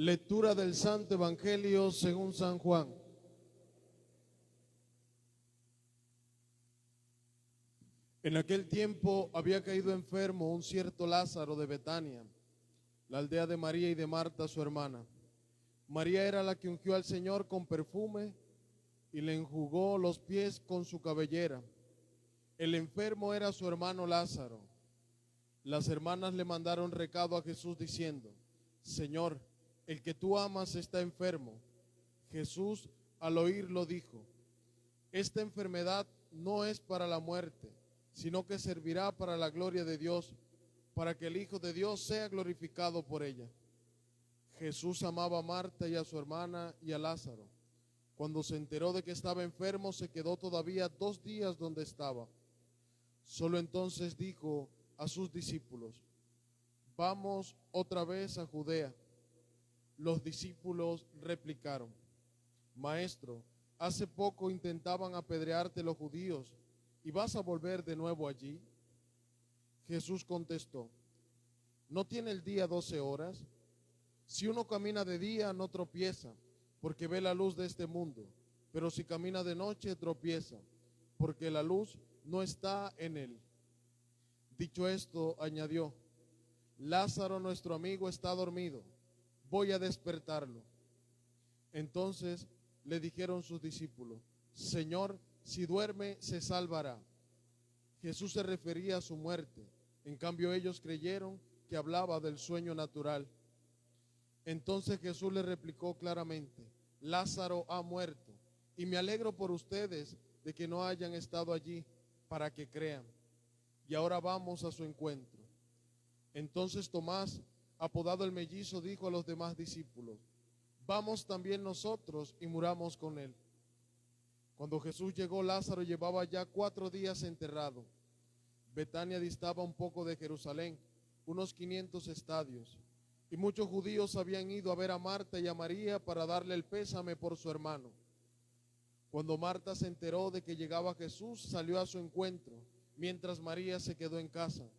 Lectura del Santo Evangelio según San Juan. En aquel tiempo había caído enfermo un cierto Lázaro de Betania, la aldea de María y de Marta, su hermana. María era la que ungió al Señor con perfume y le enjugó los pies con su cabellera. El enfermo era su hermano Lázaro. Las hermanas le mandaron recado a Jesús diciendo: Señor, el que tú amas está enfermo. Jesús, al oírlo, dijo: Esta enfermedad no es para la muerte, sino que servirá para la gloria de Dios, para que el Hijo de Dios sea glorificado por ella. Jesús amaba a Marta y a su hermana y a Lázaro. Cuando se enteró de que estaba enfermo, se quedó todavía 2 días donde estaba. Solo entonces dijo a sus discípulos: Vamos otra vez a Judea. Los discípulos replicaron: Maestro, hace poco intentaban apedrearte los judíos, ¿y vas a volver de nuevo allí? Jesús contestó: ¿No tiene el día 12 horas? Si uno camina de día, no tropieza, porque ve la luz de este mundo, pero si camina de noche, tropieza, porque la luz no está en él. Dicho esto, añadió: Lázaro, nuestro amigo, está dormido, voy a despertarlo. Entonces le dijeron sus discípulos: Señor, si duerme, se salvará. Jesús se refería a su muerte, en cambio ellos creyeron que hablaba del sueño natural. Entonces Jesús le replicó claramente: Lázaro ha muerto, y me alegro por ustedes de que no hayan estado allí, para que crean. Y ahora vamos a su encuentro. Entonces Tomás, apodado el mellizo, dijo a los demás discípulos: Vamos también nosotros y muramos con él. Cuando Jesús llegó, Lázaro llevaba ya 4 días enterrado. Betania distaba un poco de Jerusalén, unos 500 estadios, y muchos judíos habían ido a ver a Marta y a María para darle el pésame por su hermano. Cuando Marta se enteró de que llegaba Jesús, salió a su encuentro, mientras María se quedó en casa.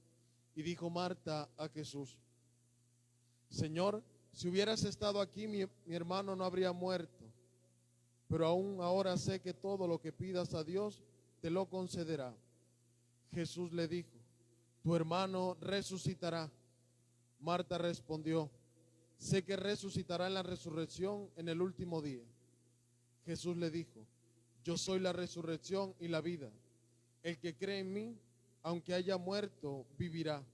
Y dijo Marta a Jesús: Señor, si hubieras estado aquí, mi hermano no habría muerto. Pero aún ahora sé que todo lo que pidas a Dios te lo concederá. Jesús le dijo: Tu hermano resucitará. Marta respondió: Sé que resucitará en la resurrección en el último día. Jesús le dijo: Yo soy la resurrección y la vida. El que cree en mí, aunque haya muerto, vivirá.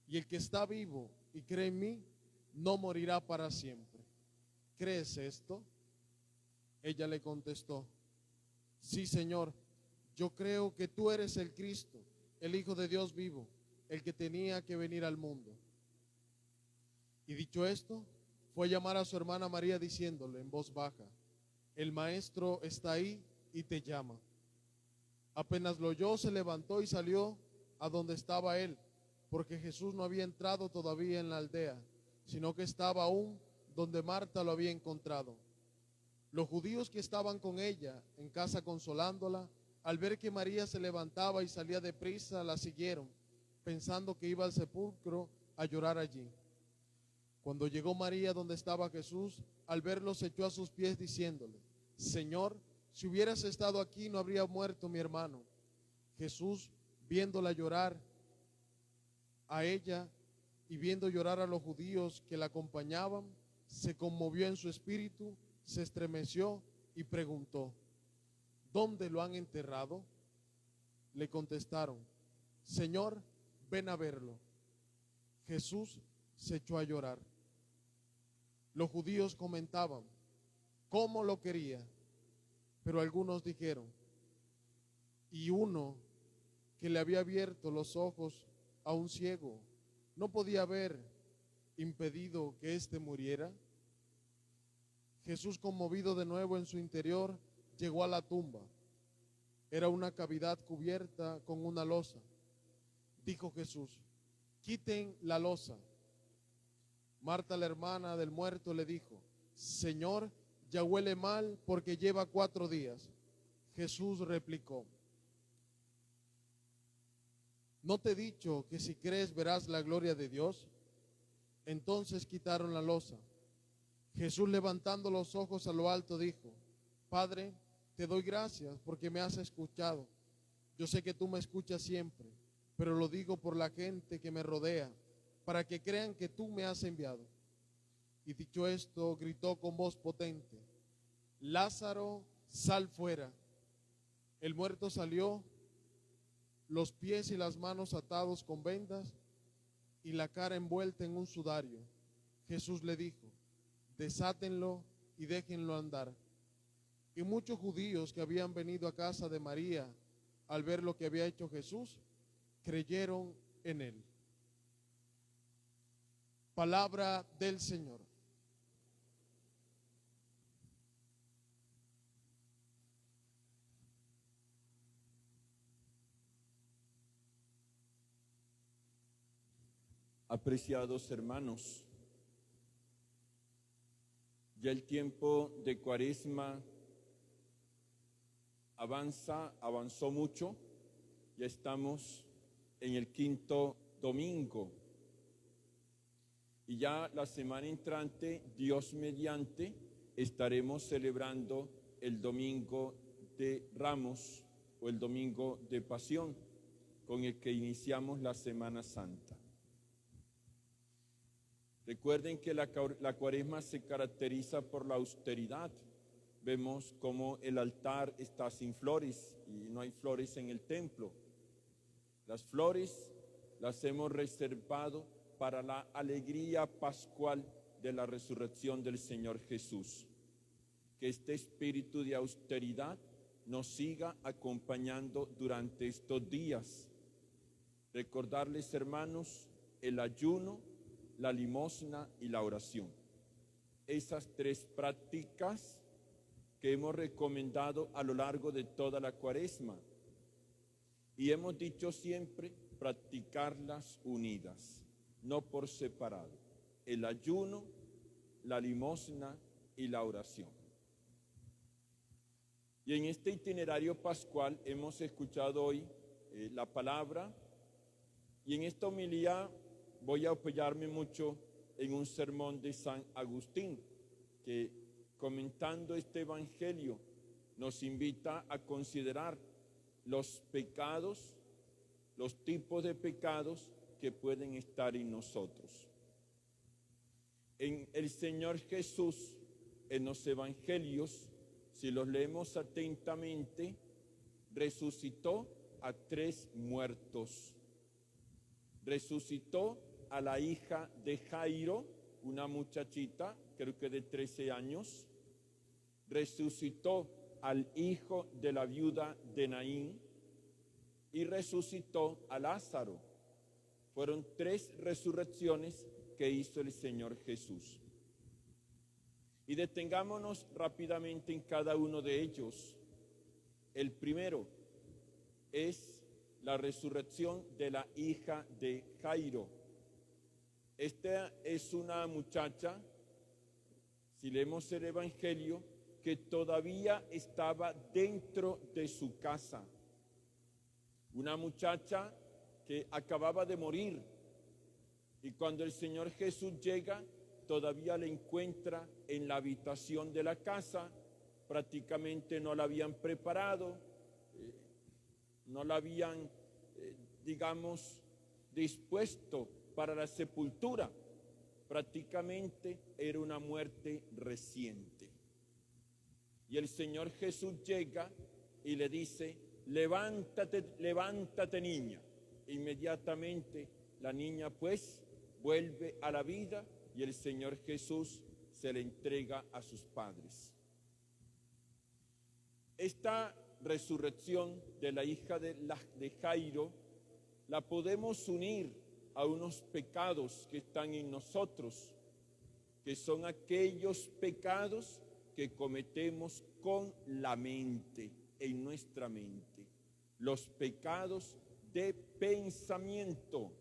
Y el que está vivo y cree en mí, no morirá para siempre. ¿Crees esto? Ella le contestó: Sí, Señor, yo creo que tú eres el Cristo, el Hijo de Dios vivo, el que tenía que venir al mundo. Y dicho esto, fue a llamar a su hermana María diciéndole en voz baja: El maestro está ahí y te llama. Apenas lo oyó, se levantó y salió a donde estaba él, porque Jesús no había entrado todavía en la aldea, sino que estaba aún donde Marta lo había encontrado. Los judíos que estaban con ella en casa consolándola, al ver que María se levantaba y salía deprisa, la siguieron, pensando que iba al sepulcro a llorar allí. Cuando llegó María donde estaba Jesús, al verlo se echó a sus pies diciéndole: Señor, si hubieras estado aquí, no habría muerto mi hermano. Jesús, viéndola llorar a ella y viendo llorar a los judíos que la acompañaban, se conmovió en su espíritu, se estremeció y preguntó: ¿Dónde lo han enterrado? Le contestaron: Señor, ven a verlo. Jesús se echó a llorar. Los judíos comentaban cómo lo quería, pero algunos dijeron: ¿y uno que le había abierto los ojos a un ciego no podía haber impedido que éste muriera? Jesús, conmovido de nuevo en su interior, llegó a la tumba. Era una cavidad cubierta con una losa. Dijo Jesús: Quiten la losa. Marta, la hermana del muerto, le dijo: Señor, ya huele mal porque lleva 4 días. Jesús replicó: ¿no te he dicho que si crees verás la gloria de Dios? Entonces quitaron la losa. Jesús, levantando los ojos a lo alto, dijo: Padre, te doy gracias porque me has escuchado. Yo sé que tú me escuchas siempre, pero lo digo por la gente que me rodea, para que crean que tú me has enviado. Y dicho esto, gritó con voz potente: Lázaro, sal fuera. El muerto salió, los pies y las manos atados con vendas y la cara envuelta en un sudario. Jesús le dijo: desátenlo y déjenlo andar. Y muchos judíos que habían venido a casa de María al ver lo que había hecho Jesús, creyeron en él. Palabra del Señor. Apreciados hermanos, ya el tiempo de Cuaresma avanzó mucho, ya estamos en el quinto domingo y ya la semana entrante, Dios mediante, estaremos celebrando el Domingo de Ramos o el Domingo de Pasión, con el que iniciamos la Semana Santa. Recuerden que la Cuaresma se caracteriza por la austeridad. Vemos cómo el altar está sin flores y no hay flores en el templo. Las flores las hemos reservado para la alegría pascual de la resurrección del Señor Jesús. Que este espíritu de austeridad nos siga acompañando durante estos días. Recordarles, hermanos, el ayuno, la limosna y la oración. Esas tres prácticas que hemos recomendado a lo largo de toda la Cuaresma. Y hemos dicho siempre practicarlas unidas, no por separado. El ayuno, la limosna y la oración. Y en este itinerario pascual hemos escuchado hoy la palabra, y en esta homilía voy a apoyarme mucho en un sermón de San Agustín, que comentando este evangelio nos invita a considerar los pecados, los tipos de pecados que pueden estar en nosotros. En el Señor Jesús, en los evangelios, si los leemos atentamente, resucitó a 3 muertos. Resucitó a la hija de Jairo, una muchachita, creo que de 13 años. Resucitó al hijo de la viuda de Naín y resucitó a Lázaro. Fueron 3 resurrecciones que hizo el Señor Jesús. Y detengámonos rápidamente en cada uno de ellos. El primero es la resurrección de la hija de Jairo. Esta es una muchacha, si leemos el Evangelio, que todavía estaba dentro de su casa. Una muchacha que acababa de morir, y cuando el Señor Jesús llega, todavía la encuentra en la habitación de la casa. Prácticamente no la habían preparado, no la habían, dispuesto para la sepultura. Prácticamente era una muerte reciente. Y el Señor Jesús llega y le dice: levántate, levántate, niña. Inmediatamente la niña pues vuelve a la vida y el Señor Jesús se le entrega a sus padres. Esta resurrección de la hija de Jairo la podemos unir a unos pecados que están en nosotros, que son aquellos pecados que cometemos con la mente, en nuestra mente. Los pecados de pensamiento.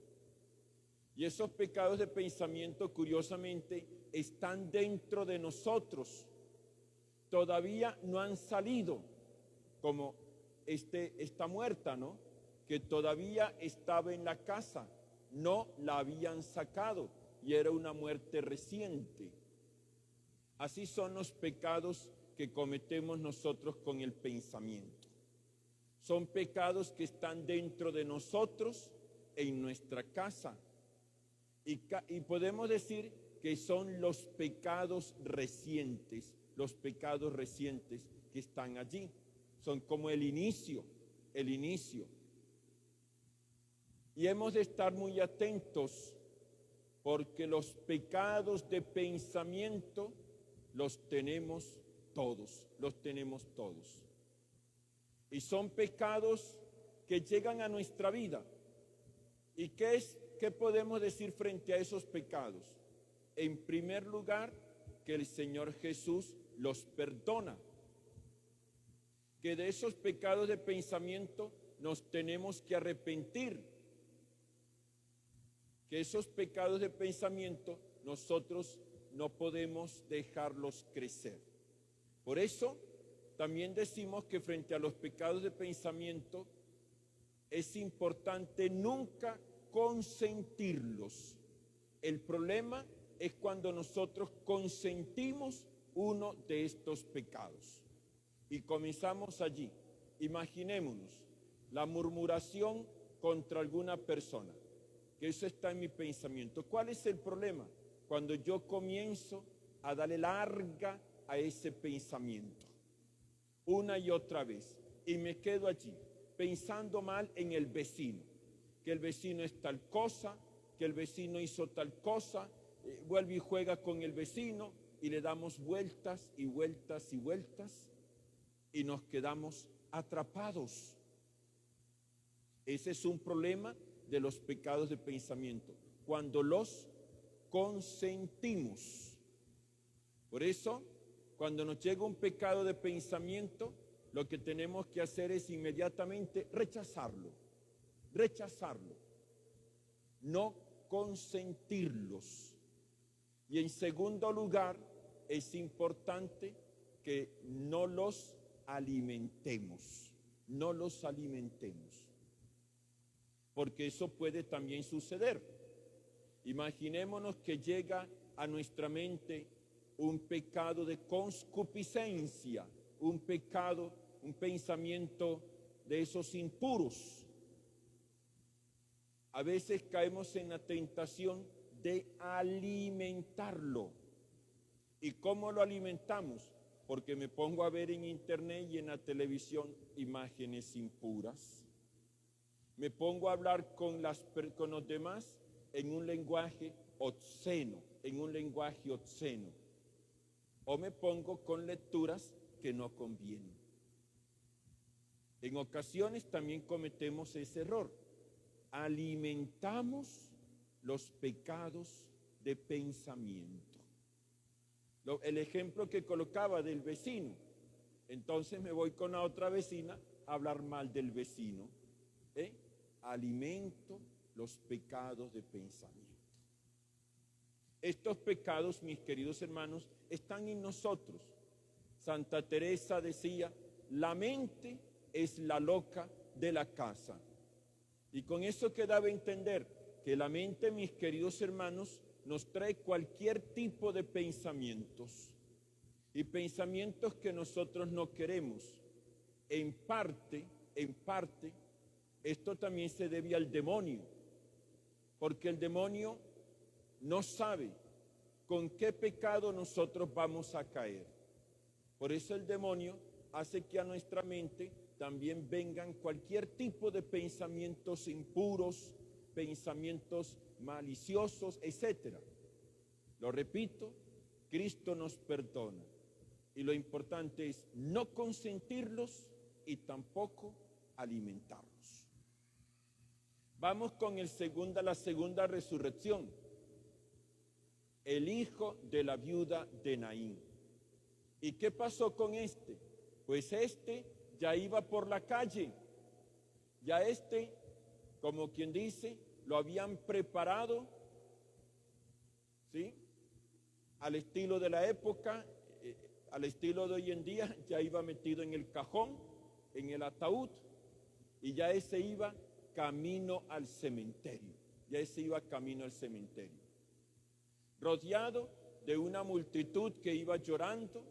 Y esos pecados de pensamiento, curiosamente, están dentro de nosotros. Todavía no han salido, como esta muerta, ¿no? Que todavía estaba en la casa, no la habían sacado y era una muerte reciente. Así son los pecados que cometemos nosotros con el pensamiento. Son pecados que están dentro de nosotros, en nuestra casa. Y podemos decir que son los pecados recientes que están allí. Son como el inicio. Y hemos de estar muy atentos porque los pecados de pensamiento los tenemos todos. Y son pecados que llegan a nuestra vida. ¿Y qué podemos decir frente a esos pecados? En primer lugar, que el Señor Jesús los perdona. Que de esos pecados de pensamiento nos tenemos que arrepentir. Que esos pecados de pensamiento nosotros no podemos dejarlos crecer. Por eso también decimos que frente a los pecados de pensamiento es importante nunca consentirlos. El problema es cuando nosotros consentimos uno de estos pecados. Y comenzamos allí. Imaginémonos la murmuración contra alguna persona, que eso está en mi pensamiento. ¿Cuál es el problema? Cuando yo comienzo a darle larga a ese pensamiento, una y otra vez, y me quedo allí, pensando mal en el vecino, que el vecino es tal cosa, que el vecino hizo tal cosa, vuelve y juega con el vecino, y le damos vueltas y vueltas y vueltas, y nos quedamos atrapados. Ese es un problema de los pecados de pensamiento, cuando los consentimos. Por eso, cuando nos llega un pecado de pensamiento, lo que tenemos que hacer es inmediatamente rechazarlo, no consentirlos. Y en segundo lugar, es importante que no los alimentemos, porque eso puede también suceder. Imaginémonos que llega a nuestra mente un pecado de concupiscencia, un pensamiento de esos impuros. A veces caemos en la tentación de alimentarlo. ¿Y cómo lo alimentamos? Porque me pongo a ver en internet y en la televisión imágenes impuras. Me pongo a hablar con los demás en un lenguaje obsceno, o me pongo con lecturas que no convienen. En ocasiones también cometemos ese error. Alimentamos los pecados de pensamiento. El ejemplo que colocaba del vecino. Entonces me voy con la otra vecina a hablar mal del vecino. Alimento los pecados de pensamiento. Estos pecados, mis queridos hermanos, están en nosotros. Santa Teresa decía, la mente es la loca de la casa. Y con eso quedaba entender que la mente, mis queridos hermanos, nos trae cualquier tipo de pensamientos. Y pensamientos que nosotros no queremos. En parte, esto también se debe al demonio. Porque el demonio no sabe con qué pecado nosotros vamos a caer. Por eso el demonio hace que a nuestra mente también vengan cualquier tipo de pensamientos impuros, pensamientos maliciosos, etc. Lo repito, Cristo nos perdona. Y lo importante es no consentirlos y tampoco alimentarlos. Vamos con la segunda resurrección. El hijo de la viuda de Naín. ¿Y qué pasó con este? Pues este ya iba por la calle. Ya como quien dice, lo habían preparado, ¿sí? Al estilo de la época, al estilo de hoy en día, ya iba metido en el cajón, en el ataúd, y ya ese iba camino al cementerio. Rodeado de una multitud que iba llorando.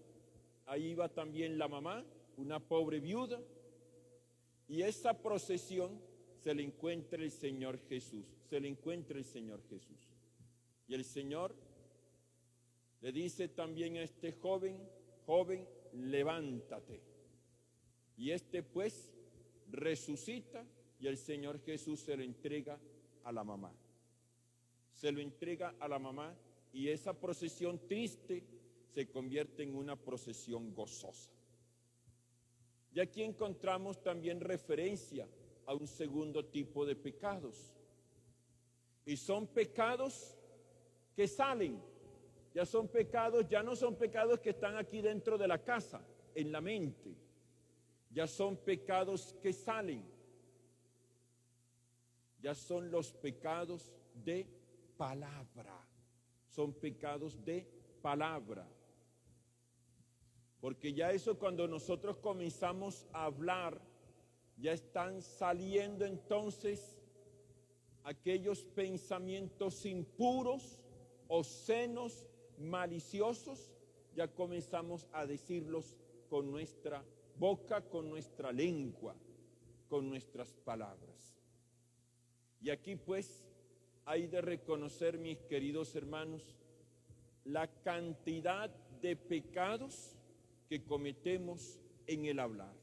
Ahí iba también la mamá, una pobre viuda. Y esa procesión se le encuentra el Señor Jesús. Se le encuentra el Señor Jesús. Y el Señor le dice también a este joven, levántate. Y este pues resucita y el Señor Jesús se lo entrega a la mamá. Se lo entrega a la mamá y esa procesión triste se convierte en una procesión gozosa. Y aquí encontramos también referencia a un segundo tipo de pecados. Y son pecados que salen. Ya son pecados, ya no son pecados que están aquí dentro de la casa, en la mente. Ya son pecados que salen. Ya son los pecados de palabra. Son pecados de palabra. Porque ya eso cuando nosotros comenzamos a hablar, ya están saliendo entonces aquellos pensamientos impuros, obscenos, maliciosos, ya comenzamos a decirlos con nuestra boca, con nuestra lengua, con nuestras palabras. Y aquí pues hay de reconocer, mis queridos hermanos, la cantidad de pecados que cometemos en el hablar.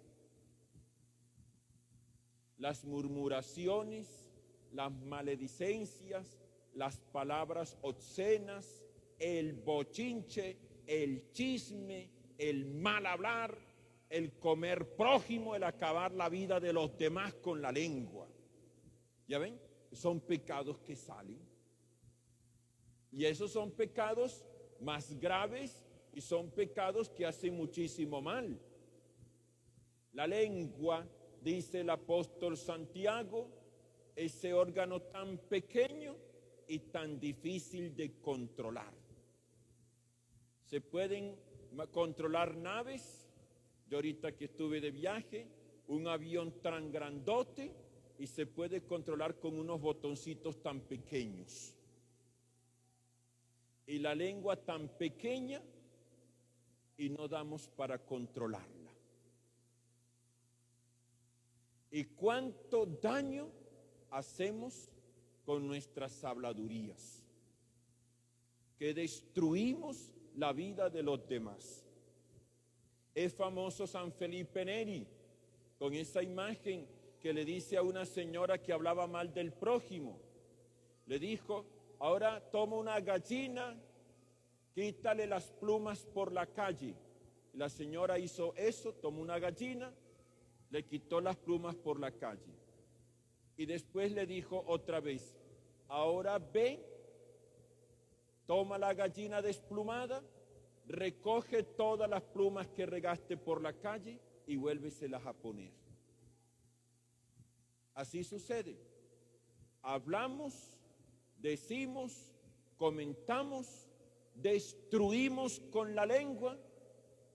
Las murmuraciones, las maledicencias, las palabras obscenas, el bochinche, el chisme, el mal hablar, el comer prójimo, el acabar la vida de los demás con la lengua. ¿Ya ven? Son pecados que salen. Y esos son pecados más graves y son pecados que hacen muchísimo mal. La lengua, dice el apóstol Santiago, ese órgano tan pequeño y tan difícil de controlar. Se pueden controlar naves. Yo ahorita que estuve de viaje, un avión tan grandote y se puede controlar con unos botoncitos tan pequeños. Y la lengua tan pequeña y no damos para controlarla. ¿Y cuánto daño hacemos con nuestras habladurías? Que destruimos la vida de los demás. Es famoso San Felipe Neri, con esa imagen que le dice a una señora que hablaba mal del prójimo. Le dijo, ahora toma una gallina, quítale las plumas por la calle. La señora hizo eso, tomó una gallina, le quitó las plumas por la calle. Y después le dijo otra vez, ahora ve, toma la gallina desplumada, recoge todas las plumas que regaste por la calle y vuélveselas a poner. Así sucede. Hablamos, decimos, comentamos, destruimos con la lengua,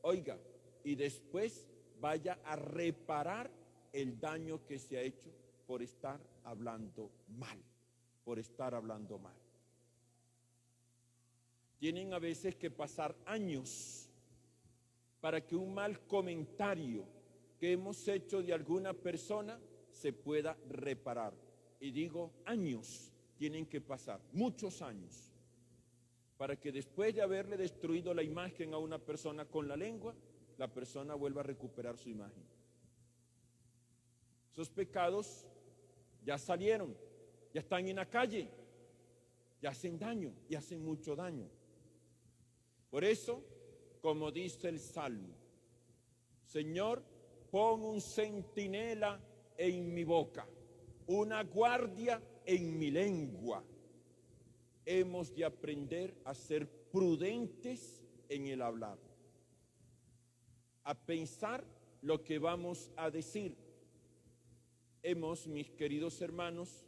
oiga, y después vaya a reparar el daño que se ha hecho por estar hablando mal, por estar hablando mal. Tienen a veces que pasar años para que un mal comentario que hemos hecho de alguna persona se pueda reparar. Y digo años, tienen que pasar, muchos años, para que después de haberle destruido la imagen a una persona con la lengua, la persona vuelva a recuperar su imagen. Esos pecados ya salieron, ya están en la calle, ya hacen daño y hacen mucho daño. Por eso, como dice el Salmo, Señor, pon un centinela en mi boca, una guardia en mi lengua. Hemos de aprender a ser prudentes en el hablar, a pensar lo que vamos a decir. Hemos, mis queridos hermanos,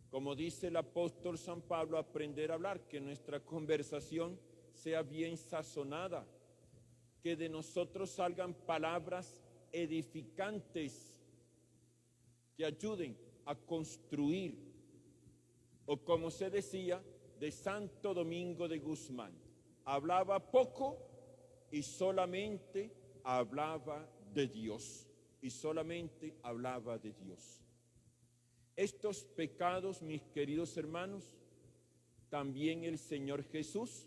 como dice el apóstol San Pablo, aprender a hablar, que nuestra conversación sea bien sazonada, que de nosotros salgan palabras edificantes que ayuden a construir, o como se decía de Santo Domingo de Guzmán, hablaba poco y solamente hablaba de Dios. Y solamente hablaba de Dios. Estos pecados, mis queridos hermanos, también el Señor Jesús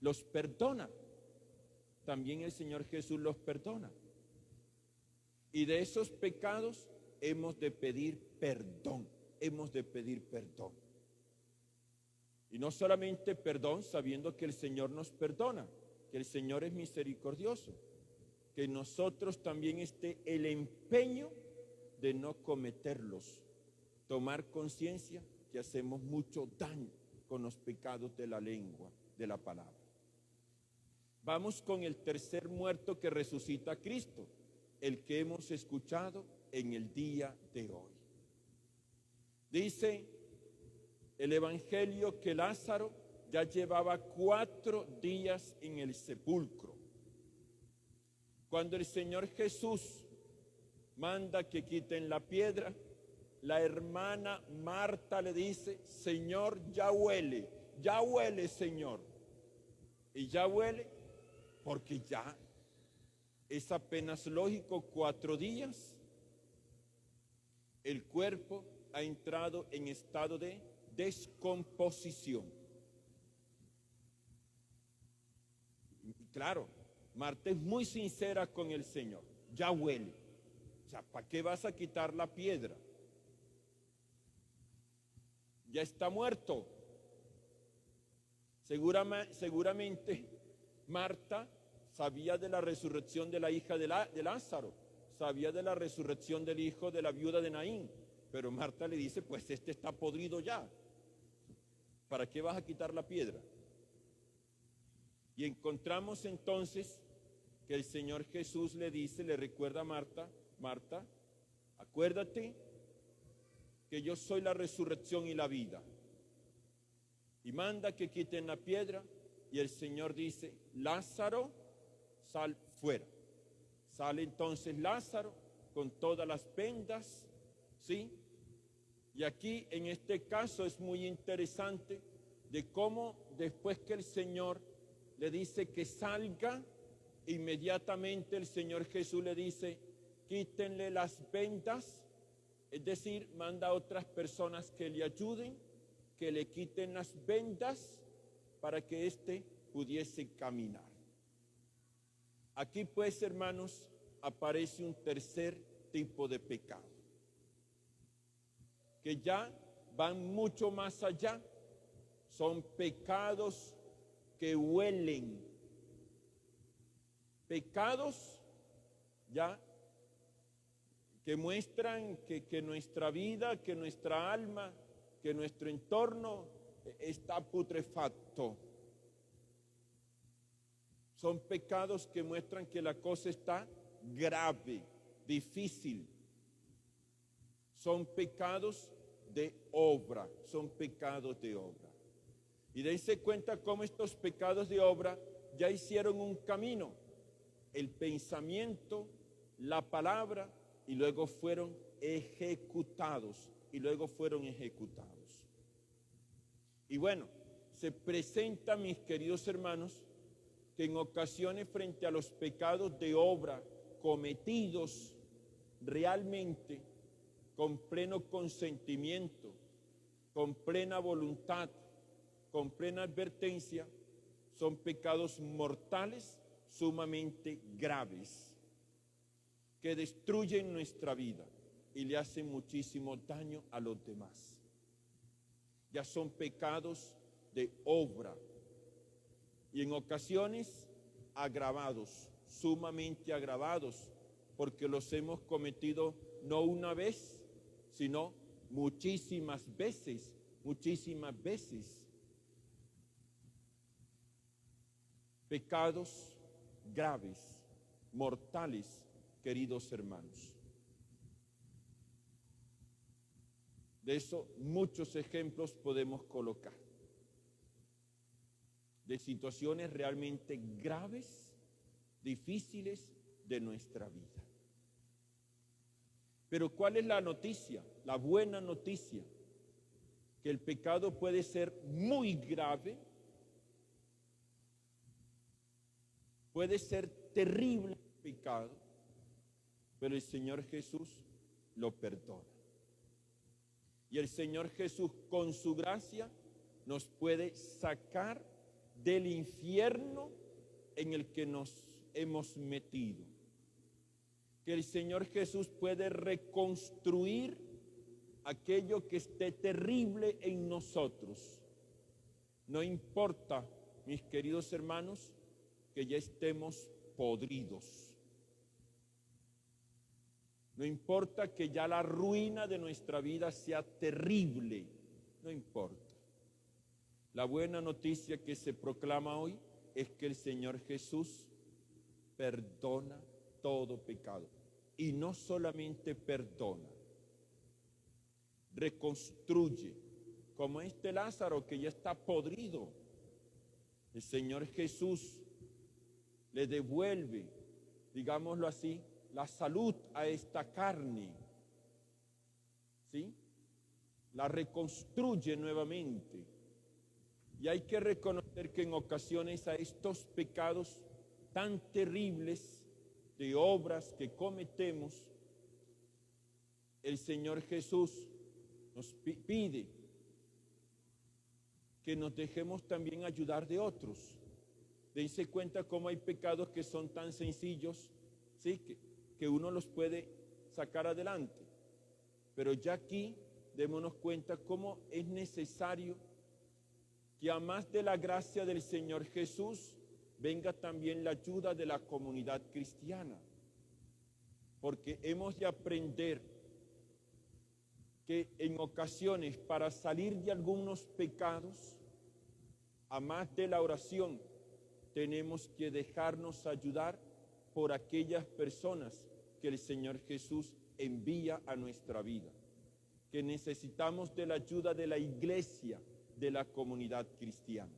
los perdona. También el Señor Jesús los perdona. Y de esos pecados hemos de pedir perdón. Hemos de pedir perdón. Y no solamente perdón sabiendo que el Señor nos perdona, que el Señor es misericordioso, que nosotros también esté el empeño de no cometerlos, tomar conciencia que hacemos mucho daño con los pecados de la lengua, de la palabra. Vamos con el tercer muerto que resucita a Cristo, el que hemos escuchado en el día de hoy. Dice el Evangelio que Lázaro ya llevaba 4 días en el sepulcro. Cuando el Señor Jesús manda que quiten la piedra, la hermana Marta le dice: Señor, ya huele, Señor. Y ya huele porque ya es apenas lógico, 4 días. El cuerpo ha entrado en estado de descomposición. Y claro, Marta es muy sincera con el Señor. Ya huele. O sea, ¿para qué vas a quitar la piedra? Ya está muerto. Seguramente Marta sabía de la resurrección de la hija de Lázaro, sabía de la resurrección del hijo de la viuda de Naín, pero Marta le dice: pues este está podrido ya. ¿Para qué vas a quitar la piedra? Y encontramos entonces que el Señor Jesús le dice, le recuerda a Marta: Marta, acuérdate que yo soy la resurrección y la vida. Y manda que quiten la piedra, y el Señor dice: Lázaro, sal fuera. Sale entonces Lázaro con todas las vendas, ¿sí? Y aquí en este caso es muy interesante de cómo después que el Señor le dice que salga, inmediatamente el Señor Jesús le dice: quítenle las vendas, es decir, manda a otras personas que le ayuden, que le quiten las vendas para que éste pudiese caminar. Aquí pues, hermanos, aparece un tercer tipo de pecado, que ya van mucho más allá. Son pecados que huelen, pecados ya que muestran que nuestra vida, que nuestra alma, que nuestro entorno está putrefacto. Son pecados que muestran que la cosa está grave, difícil. Son pecados de obra, son pecados de obra. Y dense cuenta cómo estos pecados de obra ya hicieron un camino, el pensamiento, la palabra, y luego fueron ejecutados, Y bueno, se presenta, mis queridos hermanos, que en ocasiones frente a los pecados de obra cometidos realmente con pleno consentimiento, con plena voluntad, con plena advertencia, son pecados mortales sumamente graves, que destruyen nuestra vida y le hacen muchísimo daño a los demás. Ya son pecados de obra y en ocasiones agravados, sumamente agravados, porque los hemos cometido no una vez, sino muchísimas veces. Pecados graves, mortales, queridos hermanos. De eso muchos ejemplos podemos colocar, de situaciones realmente graves, difíciles de nuestra vida. Pero ¿cuál es la noticia? La buena noticia, que el pecado puede ser muy grave Puede ser terrible el pecado, pero el Señor Jesús lo perdona. Y el Señor Jesús, con su gracia, nos puede sacar del infierno en el que nos hemos metido. Que el Señor Jesús puede reconstruir aquello que esté terrible en nosotros. No importa, mis queridos hermanos, que ya estemos podridos. No importa que ya la ruina de nuestra vida sea terrible. No importa. La buena noticia que se proclama hoy es que el Señor Jesús perdona todo pecado. Y no solamente perdona, reconstruye. Como este Lázaro que ya está podrido, el Señor Jesús le devuelve, digámoslo así, la salud a esta carne, ¿sí? La reconstruye nuevamente. Y hay que reconocer que en ocasiones a estos pecados tan terribles de obras que cometemos, el Señor Jesús nos pide que nos dejemos también ayudar de otros. Dense cuenta cómo hay pecados que son tan sencillos, ¿sí? que uno los puede sacar adelante. Pero ya aquí démonos cuenta cómo es necesario que a más de la gracia del Señor Jesús venga también la ayuda de la comunidad cristiana. Porque hemos de aprender que en ocasiones para salir de algunos pecados, a más de la oración, tenemos que dejarnos ayudar por aquellas personas que el Señor Jesús envía a nuestra vida, que necesitamos de la ayuda de la iglesia, de la comunidad cristiana,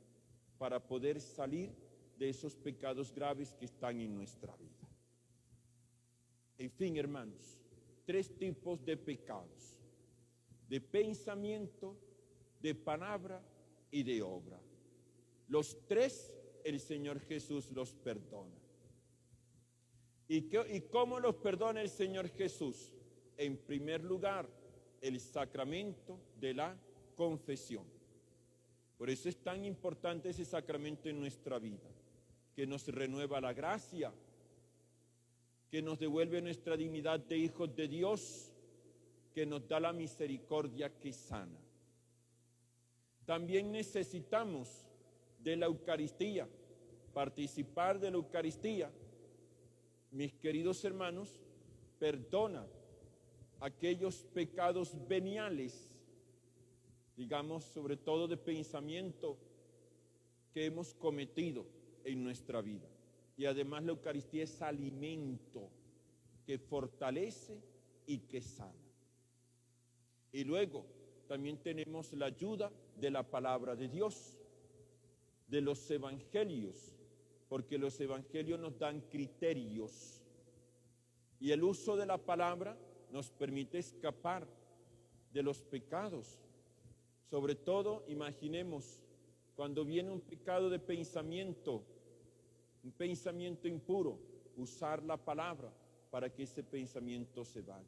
para poder salir de esos pecados graves que están en nuestra vida. En fin, hermanos, 3 tipos de pecados: de pensamiento, de palabra y de obra. Los 3 el Señor Jesús los perdona. ¿Y cómo los perdona el Señor Jesús? En primer lugar, el sacramento de la confesión. Por eso es tan importante ese sacramento en nuestra vida, que nos renueva la gracia, que nos devuelve nuestra dignidad de hijos de Dios, que nos da la misericordia que sana. También necesitamos de la Eucaristía, participar de la Eucaristía. Mis queridos hermanos, perdona aquellos pecados veniales, digamos, sobre todo de pensamiento, que hemos cometido en nuestra vida. Y además la Eucaristía es alimento que fortalece y que sana. Y luego también tenemos la ayuda de la palabra de Dios, de los evangelios, porque los evangelios nos dan criterios y el uso de la palabra nos permite escapar de los pecados. Sobre todo, imaginemos, cuando viene un pecado de pensamiento, un pensamiento impuro, usar la palabra para que ese pensamiento se vaya.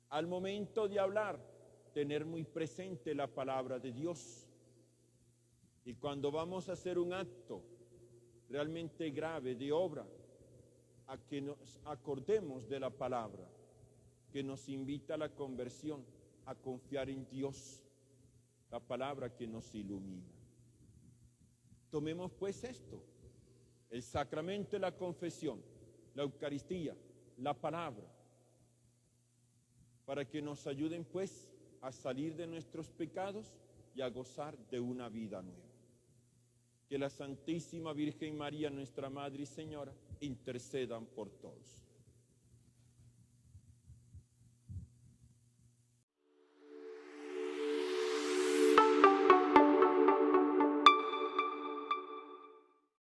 Al momento de hablar, tener muy presente la palabra de Dios. Y cuando vamos a hacer un acto realmente grave de obra, a que nos acordemos de la palabra que nos invita a la conversión, a confiar en Dios, la palabra que nos ilumina. Tomemos pues esto, el sacramento de la confesión, la Eucaristía, la palabra, para que nos ayuden pues a salir de nuestros pecados y a gozar de una vida nueva. Que la Santísima Virgen María, nuestra Madre y Señora, intercedan por todos.